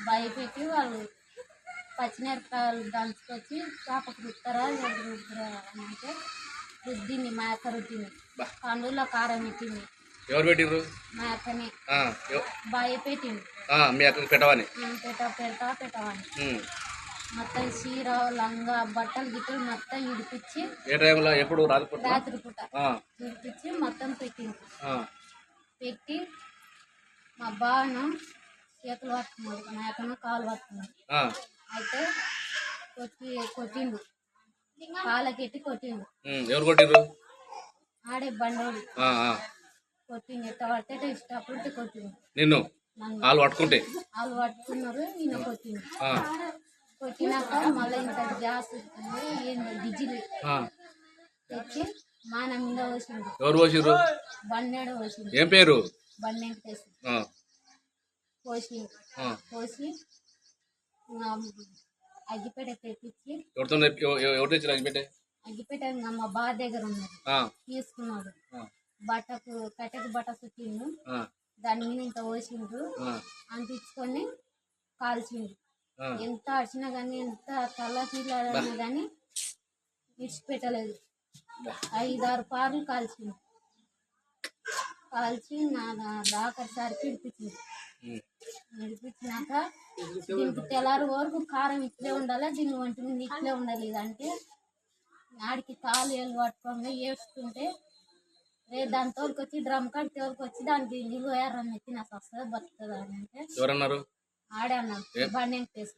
భయపెట్టి వాళ్ళు పచ్చిమిరపకాయలు దంచుకొచ్చి చేపకు రుస్తారా రుద్దురా అని అంటే రుద్దింది మా అక్క రుద్దింది పండులో కారం పెట్టింది. ఎవరు పెట్టిర్రు? మా అక్కనే భయపెట్టింది. మీ అక్కకి పెట్టవని పెట్టవని మొత్తం చీర లంగా బట్టలు గిట్టలు మొత్తం ఇడిపించి ఏ టైంలో ఎప్పుడు రాత్రి పూట ఇడిపించి మొత్తం పెట్టింది. పెట్టి మా బావను చేతులు పట్టుకున్నాడు, మా అక్కను కాలు పట్టుకున్నాడు. అయితే కొట్టిండు, కాళ్ళకెట్టి కొట్టిండు. ఎవరు కొట్టిర్రు? ఆడే బండోడు కొట్టిండు. ఎట్ట పడితే ఇష్టపడితే కొట్టిండు. నిన్ను వాళ్ళు పట్టుకున్నారు. ఈయన కొట్టిండు. కొట్టినాక మళ్ళీ ఇంత గ్యాస్ గిజ్జిలు తెచ్చి మాన మీద పోసిండు. ఎవరు పోసిర్రు? బండేడు పోసిండు. ఏం పేరు? బండేసి పోసి అగ్గిపేట తెప్పించి అగ్గిపేట మా బావ దగ్గర ఉన్నది తీసుకున్నాడు. కట్టెకు బట్ట చుట్టిండు, దాని మీద ఇంత పోసిండ్రు, అంటించుకొని కాల్చిండు. ఎంత అడిచినా కానీ ఎంత తలకిలా కానీ విడిచిపెట్టలేదు. 5-6 పార్లు కాల్చిండు. కాల్చి నా దాకరిసారికి విడిపించినాక దీనికి తెల్లారి వరకు కారం ఇట్లే ఉండాలి, దీని వంటి మీద ఇట్లే ఉండాలి. ఇదంటే ఆడికి కాలు ఏళ్ళు పట్టుకోగా ఏడ్చుకుంటే దాని తోలుకొచ్చి డ్రమ్ కాడి తోలుకొచ్చి దానికి నీళ్ళు వేయాలని ఎత్తి నాకు వస్తుంది బతుకుతుంది అని అంటే ఆడే అన్నారు. బండి ఎంకేసి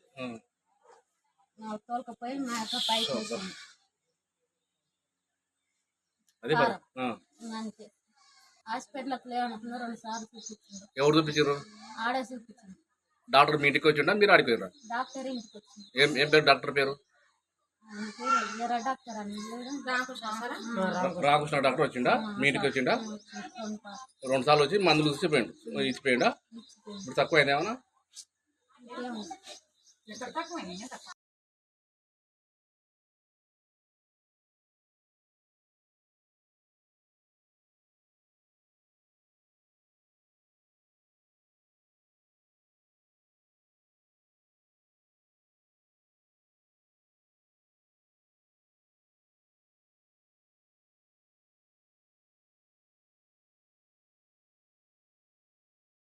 తోలుకపోయి మా యొక్క పైకి వచ్చింది. అంతే. హాస్పిటల్కి లేవనుకున్నా 2 సార్లు చూపించారు. ఎవరు చూపించారు? ఆడే చూపించారు. డాక్టర్ మీ ఇంటికి వచ్చిండా మీరు ఆడిపోయారా? డాక్టర్ ఇంటికి వచ్చింది. ఏం పేరు డాక్టర్ పేరు? డాక్టర్ అని రామకృష్ణ డాక్టర్ వచ్చిండా? మీ ఇంటికి వచ్చిండా? 2 సార్లు వచ్చి మందులు ఇచ్చిపోయిండా? ఇప్పుడు తక్కువైంది ఏమన్నా?